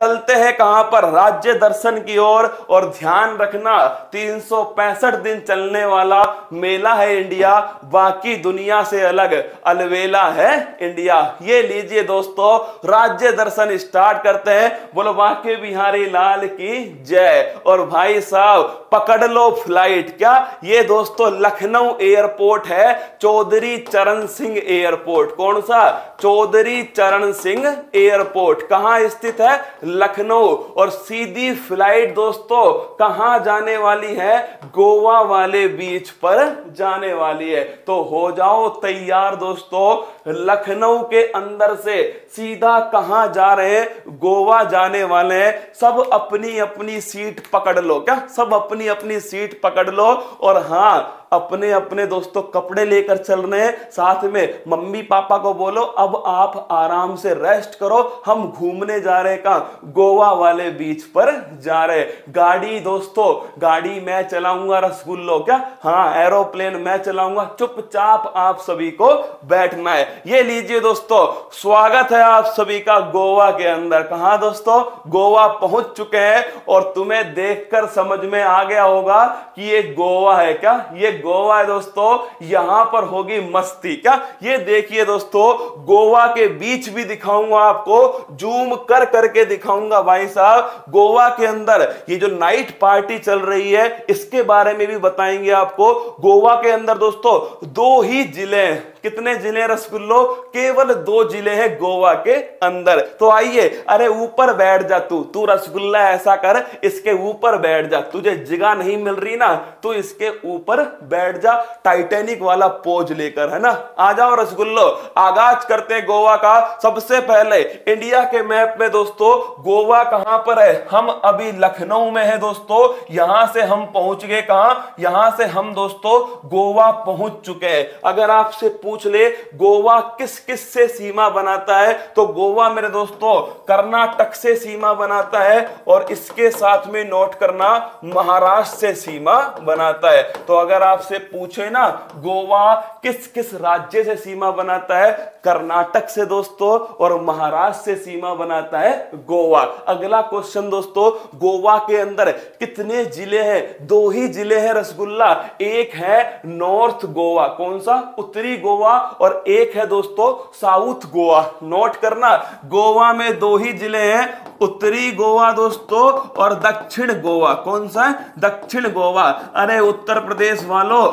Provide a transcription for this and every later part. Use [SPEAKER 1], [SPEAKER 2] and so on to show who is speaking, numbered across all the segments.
[SPEAKER 1] चलते हैं कहां पर, राज्य दर्शन की ओर। और ध्यान रखना 365 दिन चलने वाला मेला है इंडिया, बाकी दुनिया से अलग अलवेला है इंडिया। ये लीजिए दोस्तों, राज्य दर्शन स्टार्ट करते हैं। बोलो बांके बिहारी लाल की जय। और भाई साहब पकड़ लो फ्लाइट। क्या ये दोस्तों लखनऊ एयरपोर्ट है, चौधरी चरण सिंह एयरपोर्ट। कौन सा? चौधरी चरण सिंह एयरपोर्ट। कहां स्थित है? लखनऊ। और सीधी फ्लाइट दोस्तों कहां जाने वाली है? गोवा वाले बीच पर जाने वाली है। तो हो जाओ तैयार दोस्तों, लखनऊ के अंदर से सीधा कहां जा रहे हैं? गोवा जाने वाले हैं। सब अपनी अपनी सीट पकड़ लो। क्या सब अपनी अपनी सीट पकड़ लो? और हां, अपने अपने दोस्तों कपड़े लेकर चल रहे हैं। साथ में मम्मी पापा को बोलो अब आप आराम से रेस्ट करो, हम घूमने जा रहे हैं। कहां? गोवा वाले बीच पर जा रहे। गाड़ी दोस्तों, गाड़ी मैं चलाऊंगा रसगुल्लो। क्या? हाँ, एरोप्लेन मैं चलाऊंगा। चुपचाप आप सभी को बैठना है। ये लीजिए दोस्तों, स्वागत है आप सभी का गोवा के अंदर। कहां दोस्तों? गोवा पहुंच चुके हैं। और तुम्हें देखकर समझ में आ गया होगा कि ये गोवा है। क्या ये गोवा है दोस्तों? यहां पर होगी मस्ती। क्या ये देखिए दोस्तों, गोवा के बीच भी दिखाऊंगा आपको, जूम कर करके दिखाऊंगा भाई साहब। गोवा के अंदर ये जो नाइट पार्टी चल रही है इसके बारे में भी बताएंगे आपको। गोवा के अंदर दोस्तों 2 ही जिले हैं। कितने जिले रसगुल्लो? केवल 2 जिले हैं गोवा के अंदर। तो आइए, अरे ऊपर बैठ जा तू रसगुल्ला, ऐसा कर इसके ऊपर बैठ जा। तुझे जगह नहीं मिल रही ना, तू इसके ऊपर बैठ जा, टाइटैनिक वाला पोज लेकर, है ना। आ जाओ रसगुल्लो, आगाज करते हैं गोवा का। सबसे पहले इंडिया के मैप में दोस्तों गोवा कहां पर है? हम अभी लखनऊ में है दोस्तों। यहां से हम पहुंच गए कहां? यहां से हम दोस्तों गोवा पहुंच चुके हैं। अगर आपसे पूछ ले गोवा किस किस से सीमा बनाता है, तो गोवा मेरे दोस्तों कर्नाटक से सीमा बनाता है। और इसके साथ में नोट करना, महाराष्ट्र से सीमा बनाता है। तो अगर आपसे पूछे ना गोवा किस किस राज्य से सीमा बनाता है, कर्नाटक से दोस्तों, और महाराष्ट्र से सीमा बनाता है गोवा। अगला क्वेश्चन दोस्तों, गोवा के अंदर कितने जिले हैं? 2 ही जिले हैं रसगुल्ला। एक है नॉर्थ गोवा, कौन सा? उत्तरी गोवा। और एक है दोस्तों साउथ गोवा। नोट करना, गोवा में 2 ही जिले हैं, उत्तरी गोवा दोस्तों और दक्षिण गोवा। कौन सा है? दक्षिण गोवा। अरे उत्तर प्रदेश वालों,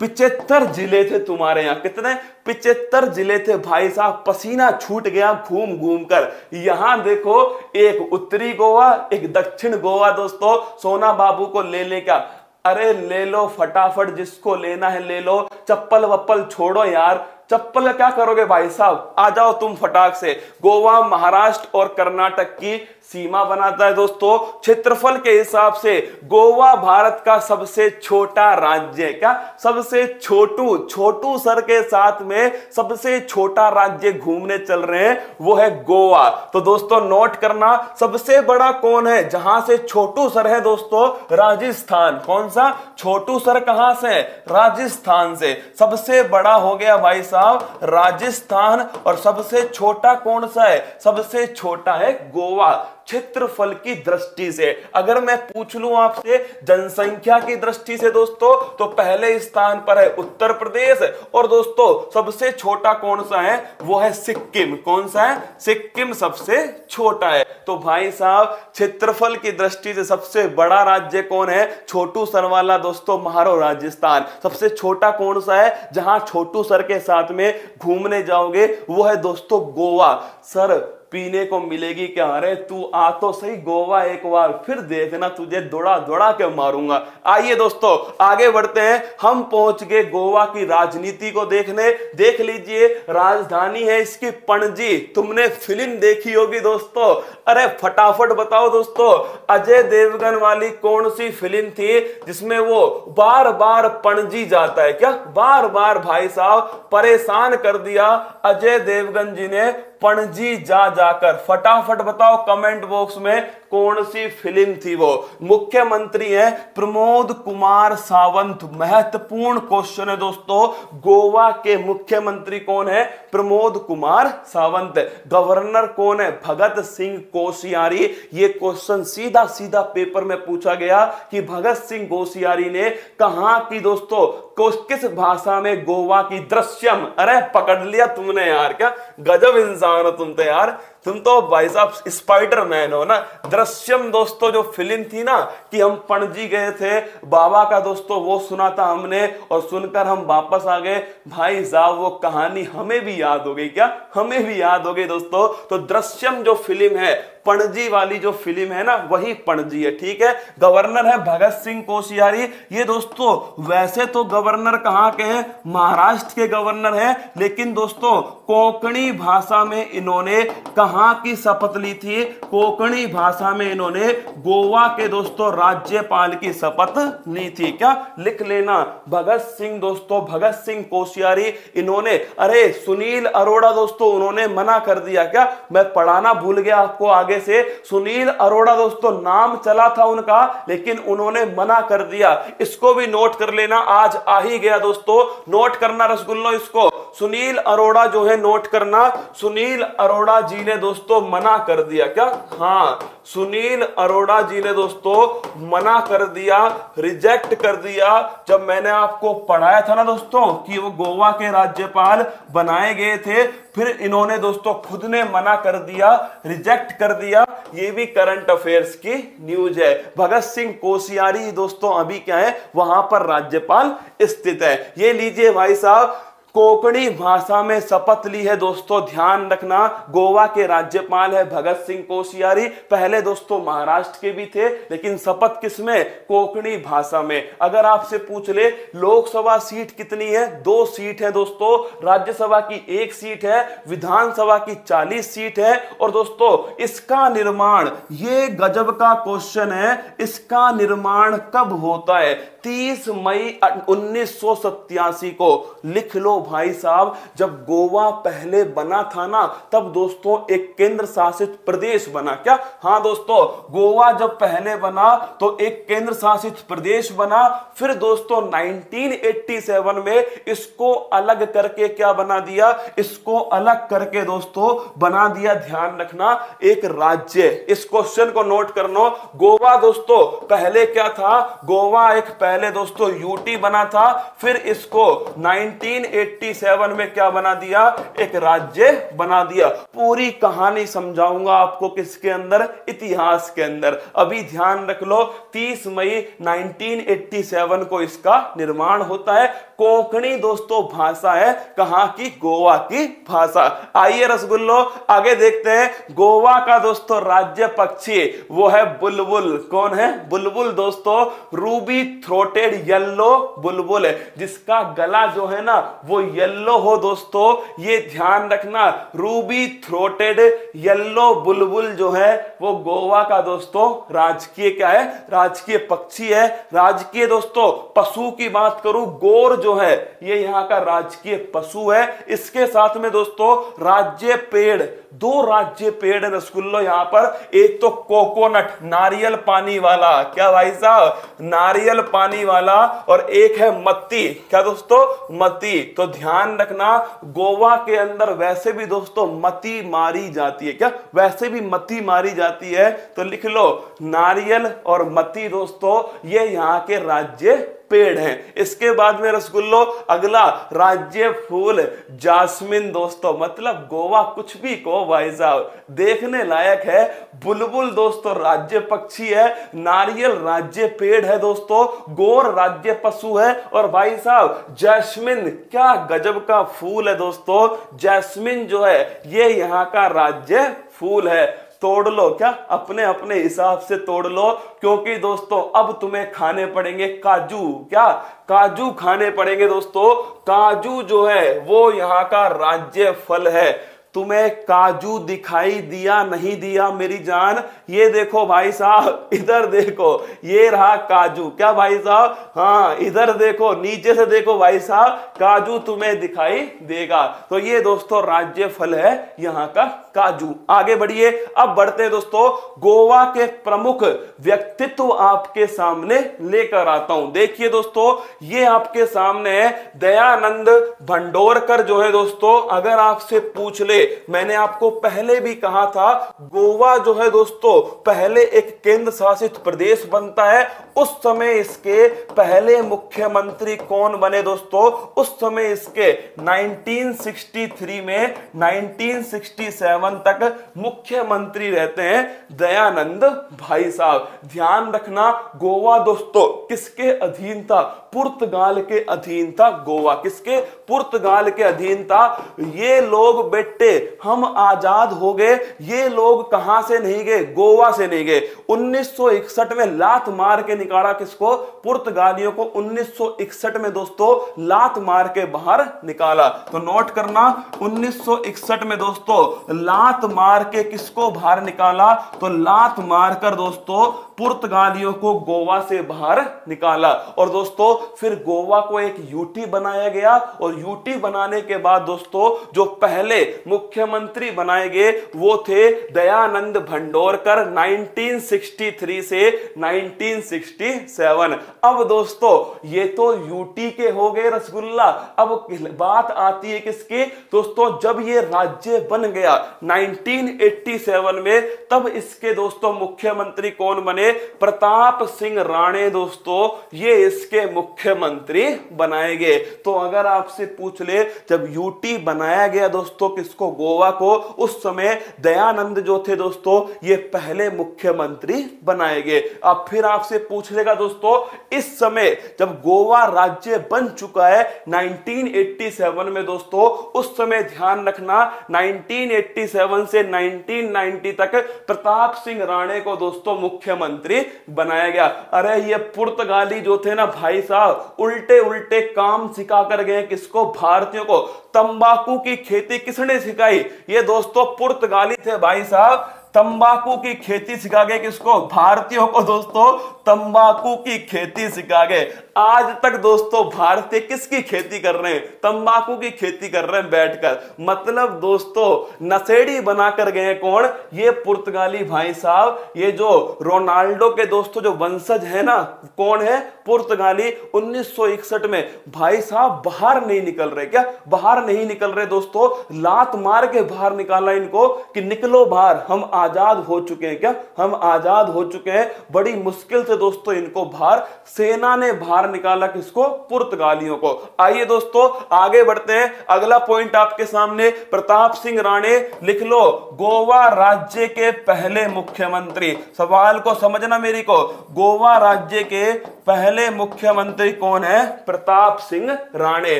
[SPEAKER 1] 75 जिले थे तुम्हारे यहां। कितने? 75 जिले थे भाई साहब। पसीना छूट गया घूम घूम कर। यहां देखो, एक उत्तरी गोवा, एक दक्षिण गोवा दोस्तों। सोना बाबू को ले ले क्या? अरे ले लो फटाफट, जिसको लेना है ले लो। चप्पल वप्पल छोड़ो यार, चप्पल क्या करोगे भाई साहब? आ जाओ तुम फटाक से। गोवा महाराष्ट्र और कर्नाटक की सीमा बनाता है दोस्तों। क्षेत्रफल के हिसाब से गोवा भारत का सबसे छोटा राज्य है। क्या? सबसे छोटू सर के साथ में सबसे छोटा राज्य घूमने चल रहे हैं, वो है गोवा। तो दोस्तों नोट करना, सबसे बड़ा कौन है? जहां से छोटू सर है दोस्तों, राजस्थान। कौन सा? छोटू सर कहां से? राजस्थान से। सबसे बड़ा हो गया भाई साहब राजस्थान। और सबसे छोटा कौन सा है? सबसे छोटा है गोवा, क्षेत्रफल की दृष्टि से। अगर मैं पूछ लूं आपसे जनसंख्या की दृष्टि से दोस्तों, तो पहले स्थान पर है उत्तर प्रदेश। और दोस्तों सबसे छोटा कौन सा है? वो है सिक्किम। कौन सा है? सिक्किम सबसे छोटा है। तो भाई साहब क्षेत्रफल की दृष्टि से सबसे बड़ा राज्य कौन है? छोटू सर वाला दोस्तों, महारो राजस्थान। सबसे छोटा कौन सा है जहां छोटू सर के साथ में घूमने जाओगे? वो है दोस्तों गोवा। सर पीने को मिलेगी क्या? अरे तू आ तो सही गोवा एक बार, फिर देखना तुझे दौड़ा दौड़ा के मारूंगा। आइए दोस्तों आगे बढ़ते हैं। हम पहुंच गए गोवा की राजनीति को देखने। देख लीजिए, राजधानी है इसकी पणजी। तुमने फिल्म देखी होगी दोस्तों। अरे फटाफट बताओ दोस्तों, अजय देवगन वाली कौन सी फिल्म थी जिसमें वो बार बार पणजी जाता है? क्या बार बार भाई साहब परेशान कर दिया अजय देवगन जी ने पणजी जा जाकर। फटाफट बताओ कमेंट बॉक्स में कौन सी फिल्म थी वो। मुख्यमंत्री है प्रमोद कुमार सावंत। महत्वपूर्ण क्वेश्चन है दोस्तों, गोवा के मुख्यमंत्री कौन है? प्रमोद कुमार सावंत। गवर्नर कौन है? भगत सिंह कोश्यारी। ये क्वेश्चन सीधा सीधा पेपर में पूछा गया कि भगत सिंह कोश्यारी ने कहां की दोस्तों, किस भाषा में गोवा की दृश्यम। अरे पकड़ लिया तुमने यार, क्या गजब इंसान हो तुम तो यार, तुम तो भाई साहब स्पाइडरमैन हो ना। दृश्यम दोस्तों जो फिल्म थी ना, कि हम पणजी गए थे बाबा का दोस्तों, वो सुना था हमने और सुनकर हम वापस आ गए। भाई साहब वो कहानी हमें भी याद हो गई, क्या हमें भी याद हो गई दोस्तों। तो दृश्यम जो फिल्म है, पणजी वाली जो फिल्म है ना, वही पणजी है, ठीक है। गवर्नर है भगत सिंह कोश्यारी। ये दोस्तों वैसे तो गवर्नर कहां के हैं? महाराष्ट्र के गवर्नर हैं, लेकिन दोस्तों कोंकणी भाषा में इन्होंने कहां की शपथ ली थी? कोंकणी भाषा में इन्होंने गोवा के दोस्तों राज्यपाल की शपथ ली थी। क्या लिख लेना, भगत सिंह दोस्तों, भगत सिंह कोश्यारी। इन्होंने, अरे सुनील अरोड़ा दोस्तों, उन्होंने मना कर दिया। क्या मैं पढ़ाना भूल गया आपको आगे से, सुनील अरोड़ा दोस्तों नाम चला था उनका, लेकिन उन्होंने मना कर दिया। इसको भी नोट कर लेना, आज आ ही गया दोस्तों, नोट करना रसगुल्लो इसको। सुनील अरोड़ा जो है नोट करना, सुनील अरोड़ा जी ने दोस्तों मना कर दिया। क्या? हाँ, सुनील अरोड़ा जी ने दोस्तों मना कर दिया, रिजेक्ट कर दिया। जब मैंने आपको पढ़ाया था ना दोस्तों कि वो गोवा के राज्यपाल बनाए गए थे, फिर इन्होंने दोस्तों खुद ने मना कर दिया, रिजेक्ट कर दिया। ये भी करंट अफेयर्स की न्यूज है। भगत सिंह कोश्यारी दोस्तों अभी क्या है? वहां पर राज्यपाल स्थित है। ये लीजिए भाई साहब, कोंकणी भाषा में शपथ ली है दोस्तों, ध्यान रखना। गोवा के राज्यपाल है भगत सिंह कोश्यारी। पहले दोस्तों महाराष्ट्र के भी थे, लेकिन शपथ किसमें? कोंकणी भाषा में। अगर आपसे पूछ ले लोकसभा सीट कितनी है? 2 सीट है दोस्तों। राज्यसभा की 1 सीट है, विधानसभा की 40 सीट है। और दोस्तों इसका निर्माण, ये गजब का क्वेश्चन है, इसका निर्माण कब होता है? 30 मई 1987 को। लिख लो भाई साहब, जब गोवा पहले बना था ना, तब दोस्तों एक केंद्र शासित प्रदेश बना। क्या? हाँ दोस्तों, गोवा जब पहले बना तो एक केंद्र शासित प्रदेश बना। फिर दोस्तों 1987 में इसको अलग करके क्या बना दिया? इसको अलग करके दोस्तों बना दिया, ध्यान रखना, एक राज्य। इस क्वेश्चन को नोट करना। गोवा दोस्तों पहले क्या था? गोवा एक पहले दोस्तों यूटी बना था, फिर इसको 1987 में क्या बना दिया? एक राज्य बना दिया। पूरी कहानी समझाऊंगा आपको किसके अंदर? इतिहास के अंदर। अभी ध्यान रख लो, 30 मई 1987 को इसका निर्माण होता है। कोंकणी दोस्तों भाषा है कहां की? गोवा की भाषा। आइए रसगुल्लो आगे देखते हैं। गोवा का दोस्तों राज्य पक्षी वो है बुलबुल। कौन है? बुलबुल दोस्तों, रूबी थ्रोटेड येलो बुलबुल है, जिसका गला जो है ना वो येलो हो दोस्तों। ये ध्यान रखना, रूबी थ्रोटेड येलो बुलबुल जो है वो गोवा का दोस्तों राजकीय क्या है? राजकीय पक्षी है। राजकीय दोस्तों पशु की बात करूं, गोर जो है ये यहां का राजकीय पशु है। इसके साथ में दोस्तों राज्य पेड़, 2 राज्य पेड़ है रसगुल्लो यहां पर। एक तो कोकोनट, नारियल पानी वाला। क्या भाई साहब? नारियल पानी वाला। और एक है मत्ती। क्या दोस्तों? मत्ती। तो ध्यान रखना, गोवा के अंदर वैसे भी दोस्तों मत्ती मारी जाती है। क्या? वैसे भी मत्ती मारी जाती है। तो लिख लो, नारियल और मत्ती दोस्तों ये यहां के राज्य पेड़ हैं। इसके बाद में रसगुल्लो अगला राज्य फूल जास्मिन दोस्तों। मतलब गोवा कुछ भी को भाई साहब देखने लायक है। बुलबुल दोस्तों राज्य पक्षी है, नारियल राज्य पेड़ है दोस्तों, गोर राज्य पशु है। और भाई साहब जैस्मिन, क्या गजब का फूल है दोस्तों। जैस्मिन जो है ये यहां का राज्य फूल है। तोड़ लो, क्या अपने अपने हिसाब से तोड़ लो, क्योंकि दोस्तों अब तुम्हें खाने पड़ेंगे काजू। क्या? काजू खाने पड़ेंगे दोस्तों। काजू जो है वो यहाँ का राज्य फल है। तुम्हें काजू दिखाई दिया नहीं दिया मेरी जान? ये देखो भाई साहब, इधर देखो, ये रहा काजू। क्या भाई साहब? हाँ, इधर देखो, नीचे से देखो भाई साहब, काजू तुम्हें दिखाई देगा। तो ये दोस्तों राज्य फल है यहाँ का काजू। आगे बढ़िए, अब बढ़ते हैं दोस्तों, गोवा के प्रमुख व्यक्तित्व आपके सामने लेकर आता हूं। देखिए दोस्तों, ये आपके सामने है दयानंद भंडोरकर जो है दोस्तों। अगर आपसे पूछ ले, मैंने आपको पहले भी कहा था, गोवा जो है दोस्तों पहले एक केंद्र शासित प्रदेश बनता है। उस समय इसके पहले मुख्यमंत्री कौन बने दोस्तों? उस समय इसके 1963 में 1967 तक मुख्यमंत्री रहते हैं दयानंद भाई साहब। ध्यान रखना, गोवा दोस्तों किसके अधीन था? पुर्तगाल के अधीन था गोवा। किसके? पुर्तगाल के अधीन था। ये लोग बेटे, हम आजाद हो गए, ये लोग कहां से नहीं गए? गोवा से नहीं गए। 1961 में लात मार के निकाला किसको? पुर्तगालियों को 1961 में दोस्तों लात मार के बाहर निकाला। तो नोट करना, 1961 में दोस्तों लात मार के किसको बाहर निकाला? तो लात मारकर दोस्तों पुर्तगालियों को गोवा से बाहर निकाला। और दोस्तों फिर गोवा को एक यूटी बनाया गया, और यूटी बनाने के बाद दोस्तों जो पहले मुख्यमंत्री बनाए गए वो थे दयानंद भंडोरकर 1963 से 1967। अब दोस्तों ये तो यूटी के हो गए रसगुल्ला। अब बात आती है किसकी दोस्तों? जब ये राज्य बन गया 1987 में, तब इसके दोस्तों मुख्यमंत्री कौन बने? प्रताप सिंह राणे दोस्तों, ये इसके मुख्यमंत्री बनाए गए। तो अगर आपसे पूछ ले, जब यूटी बनाया गया दोस्तों किसको? गोवा को, उस समय दयानंद जो थे दोस्तों ये पहले मुख्यमंत्री बनाए गए। अब फिर आपसे पूछ लेगा दोस्तों, इस समय जब गोवा राज्य बन चुका है 1987 में दोस्तों, उस समय ध्यान रखना 1987 से 1990 तक प्रताप सिंह राणे को दोस्तों मुख्यमंत्री बनाया गया। अरे ये पुर्तगाली जो थे ना भाई साहब, उल्टे उल्टे काम सिखा कर गए किसको? भारतीयों को। तंबाकू की खेती किसने सिखाई? ये दोस्तों पुर्तगाली थे भाई साहब। तंबाकू की खेती सिखा गए किसको? भारतीयों को दोस्तों तंबाकू की खेती सिखा गए। आज तक दोस्तों भारतीय किसकी खेती कर रहे हैं? तंबाकू की खेती कर रहे हैं बैठकर। मतलब दोस्तों नशेड़ी बनाकर गए कौन? ये पुर्तगाली भाई साहब। ये जो रोनाल्डो के दोस्तों जो वंशज है ना, कौन है? पुर्तगाली। 1961 में भाई साहब बाहर नहीं निकल रहे। क्या बाहर नहीं निकल रहे दोस्तों? लात मार के बाहर निकाला इनको कि निकलो बाहर, हम आजाद हो चुके हैं। क्या हम आजाद हो चुके हैं? बड़ी मुश्किल से दोस्तों इनको बाहर, सेना ने बाहर निकाला किसको? पुर्तगालियों को। आइए दोस्तों आगे बढ़ते हैं। अगला पॉइंट आपके सामने, प्रताप सिंह राणे लिख लो, गोवा राज्य के पहले मुख्यमंत्री। सवाल को समझना मेरी को, गोवा राज्य के पहले मुख्यमंत्री कौन है? प्रताप सिंह राणे।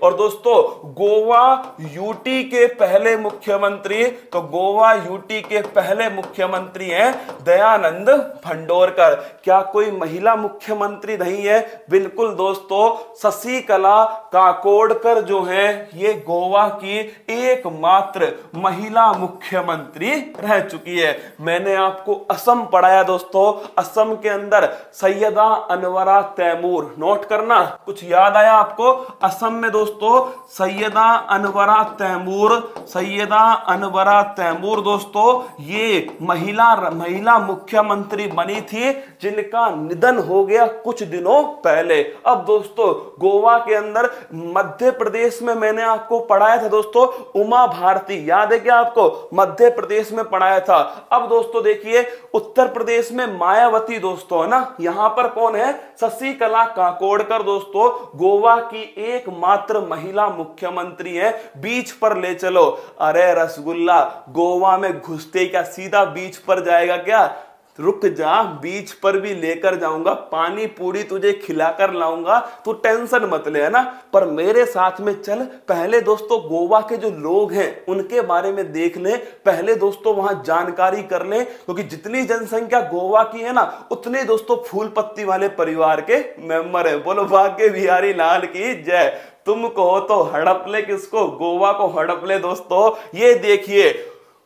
[SPEAKER 1] और दोस्तों गोवा यूटी के पहले मुख्यमंत्री, तो गोवा यूटी के पहले मुख्यमंत्री हैं दयानंद भंडोरकर। क्या कोई महिला मुख्यमंत्री नहीं है? बिल्कुल दोस्तों, शशिकला काकोडकर जो है ये गोवा की एकमात्र महिला मुख्यमंत्री रह चुकी है। मैंने आपको असम पढ़ाया दोस्तों, असम के अंदर सैयदा अनवरा तैमूर। नोट करना, कुछ याद आया आपको? असम में दोस्तों सैयदा अनवरा तैमूर, सैयदा अनवरा तैमूर दोस्तों ये महिला मुख्यमंत्री बनी थी, जिनका निधन हो गया कुछ दिनों पहले। अब दोस्तों गोवा के अंदर, मध्य प्रदेश में मैंने आपको पढ़ाया था दोस्तों उमा भारती, याद है क्या आपको? मध्य प्रदेश में पढ़ाया था। अब दोस्तों देखिए उत्तर प्रदेश में मायावती दोस्तों है ना, यहां पर कौन है? शशिकला काकोडकर दोस्तों गोवा की एकमात्र महिला मुख्यमंत्री है। बीच पर ले चलो। अरे रसगुल्ला, गोवा में घुसते क्या सीधा बीच पर जाएगा क्या? रुक जा, बीच पर भी लेकर जाऊंगा, पानी पूरी तुझे खिलाकर लाऊंगा, तू टेंशन मत ले, है ना। पर मेरे साथ में चल, पहले दोस्तों गोवा के जो लोग हैं उनके बारे में देख ले, पहले दोस्तों वहां जानकारी कर ले, क्योंकि जितनी जनसंख्या गोवा की है ना, उतने दोस्तों फूल पत्ती वाले परिवार के मेंबर है। बोलो भाग्य बिहारी लाल की जय। तुम कहो तो हड़प ले, किसको? गोवा को हड़प ले दोस्तों। ये देखिए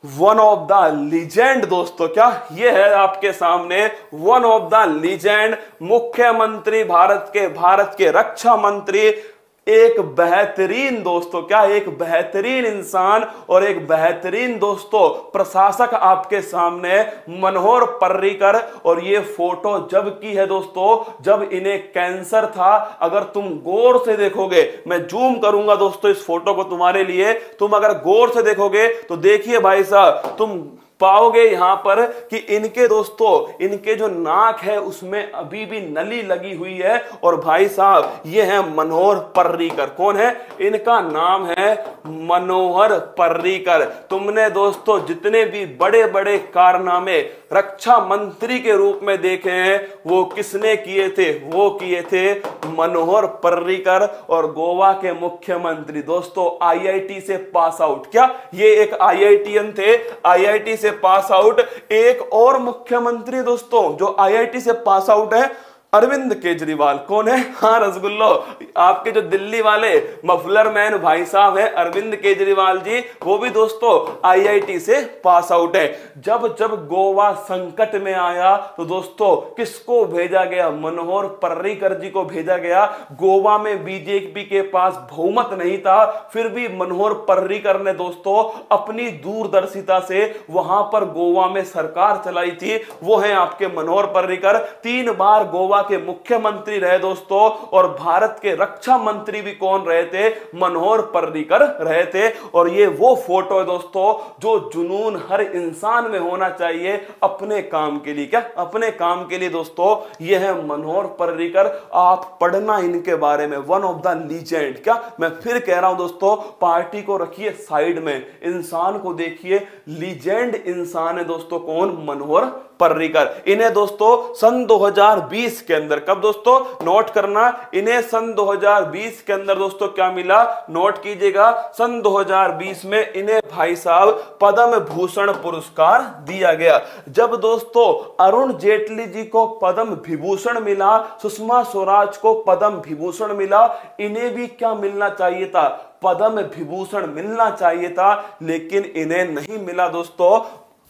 [SPEAKER 1] वन ऑफ द लीजेंड दोस्तों, क्या ये है आपके सामने वन ऑफ द लीजेंड मुख्यमंत्री भारत के रक्षा मंत्री, एक बेहतरीन दोस्तों, क्या एक बेहतरीन इंसान और एक बेहतरीन दोस्तों प्रशासक आपके सामने, मनोहर पर्रिकर। और ये फोटो जब की है दोस्तों जब इन्हें कैंसर था। अगर तुम गौर से देखोगे, मैं जूम करूंगा दोस्तों इस फोटो को तुम्हारे लिए, तुम अगर गौर से देखोगे तो देखिए भाई साहब, तुम पाओगे यहां पर कि इनके दोस्तों इनके जो नाक है उसमें अभी भी नली लगी हुई है। और भाई साहब ये है मनोहर पर्रिकर। कौन है? इनका नाम है मनोहर पर्रिकर। तुमने दोस्तों जितने भी बड़े बड़े कारनामे रक्षा मंत्री के रूप में देखे हैं वो किसने किए थे? वो किए थे मनोहर पर्रिकर। और गोवा के मुख्यमंत्री दोस्तों आईआईटी से पास आउट, क्या ये एक आईआईटीएन थे, आईआईटी से पास आउट। एक और मुख्यमंत्री दोस्तों जो आईआईटी से पास आउट है, अरविंद केजरीवाल। कौन है? हाँ रसगुल्लो, आपके जो दिल्ली वाले मफलर मैन भाई साहब हैं अरविंद केजरीवाल जी, वो भी दोस्तों आईआईटी से पास आउट है। जब जब गोवा संकट में आया तो दोस्तों किसको भेजा गया? मनोहर पर्रिकर जी को भेजा गया। गोवा में बीजेपी के पास बहुमत नहीं था, फिर भी मनोहर पर्रिकर ने दोस्तों अपनी दूरदर्शिता से वहां पर गोवा में सरकार चलाई थी। वो है आपके मनोहर पर्रिकर। 3 बार गोवा के मुख्यमंत्री रहे दोस्तों। और भारत के रक्षा मंत्री भी कौन रहे थे? मनोहर पर्रिकर रहे थे। और ये वो फोटो है दोस्तों जो जुनून हर इंसान में होना चाहिए अपने काम के लिए, क्या अपने काम के लिए दोस्तों। ये है मनोहर पर्रिकर, आप पढ़ना इनके बारे में, वन ऑफ द लीजेंड। क्या मैं फिर कह रहा हूं दोस्तों, पार्टी को रखिए साइड में, इंसान को देखिए, लीजेंड इंसान है दोस्तों। कौन? मनोहर पर्रिकर। इन्हें दोस्तों सन 2020 के अंदर, कब दोस्तों नोट करना, इन्हें सन 2020 के अंदर दोस्तों क्या मिला? नोट कीजिएगा, सन 2020 में इन्हें भाई साहब पद्म भूषण पुरस्कार दिया गया। जब दोस्तों अरुण जेटली जी को पद्म विभूषण मिला, सुषमा स्वराज को पद्म विभूषण मिला, इन्हें भी क्या मिलना चाहिए था? पद्म विभूषण मिलना चाहिए था, लेकिन इन्हें नहीं मिला दोस्तों।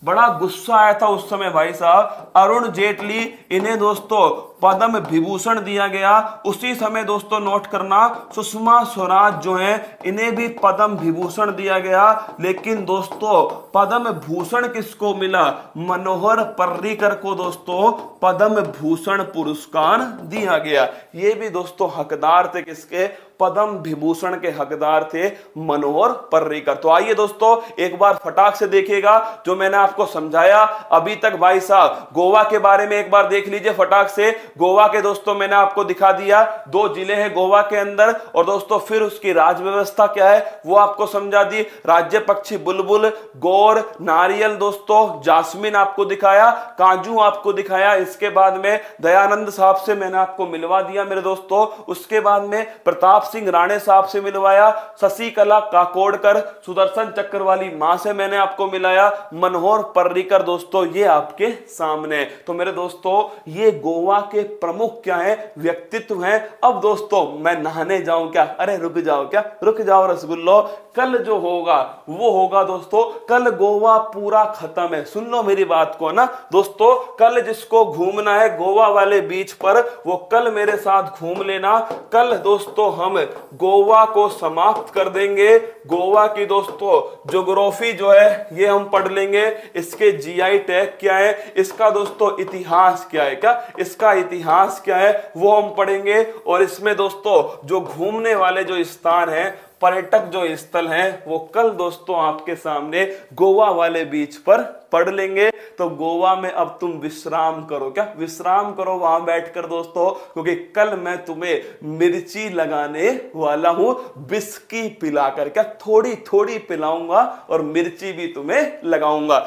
[SPEAKER 1] बड़ा गुस्सा आया था उस समय भाई साहब। अरुण जेटली, इन्हें दोस्तों पद्म विभूषण दिया गया। उसी समय दोस्तों नोट करना, सुषमा स्वराज जो है इन्हें भी पद्म विभूषण दिया गया। लेकिन दोस्तों पद्म भूषण किसको मिला? मनोहर पर्रिकर को दोस्तों पद्म भूषण पुरस्कार दिया गया। ये भी दोस्तों हकदार थे, किसके? पद्म विभूषण के हकदार थे मनोहर पर्रिकर। तो आइए दोस्तों एक बार फटाक से देखिएगा जो मैंने आपको समझाया अभी तक भाई साहब। गोवा के बारे में एक बार देख लीजिए फटाक से। गोवा के दोस्तों मैंने आपको दिखा दिया, 2 जिले हैं गोवा के अंदर। और दोस्तों फिर उसकी राज व्यवस्था क्या है वो आपको समझा दी। राज्य पक्षी बुलबुल, गौर, नारियल दोस्तों, जासमीन आपको दिखाया, काजू आपको दिखाया। इसके बाद में दयानंद साहब से मैंने आपको मिलवा दिया मेरे दोस्तों। उसके बाद में प्रताप सिंह राणे साहब से मिलवाया, शशिकला काकोडकर, सुदर्शन चक्र वाली मां से मैंने आपको मिलाया, मनोहर पर्रिकर दोस्तों ये आपके सामने। तो मेरे दोस्तों ये गोवा के प्रमुख क्या है? व्यक्तित्व हैं। अब दोस्तों मैं नहाने जाऊं क्या? अरे रुक जाओ, क्या रुक जाओ रसगुल्लो। कल जो होगा वो होगा दोस्तों, कल गोवा पूरा खत्म है। सुन लो मेरी बात को ना दोस्तों, कल जिसको घूमना है गोवा वाले बीच पर वो कल मेरे साथ घूम लेना। कल दोस्तों हम गोवा को समाप्त कर देंगे। गोवा की दोस्तों ज्योग्राफी जो है ये हम पढ़ लेंगे, इसके जीआई टैग क्या है, इसका दोस्तों इतिहास क्या है, क्या इसका इतिहास क्या है वो हम पढ़ेंगे। और इसमें दोस्तों जो घूमने वाले जो स्थान है, पर्यटक जो स्थल हैं वो कल दोस्तों आपके सामने गोवा वाले बीच पर पढ़ लेंगे। तो गोवा में अब तुम विश्राम करो, क्या विश्राम करो वहां बैठकर दोस्तों, क्योंकि कल मैं तुम्हें मिर्ची लगाने वाला हूं, बिस्की पिलाकर, क्या थोड़ी थोड़ी पिलाऊंगा और मिर्ची भी तुम्हें लगाऊंगा।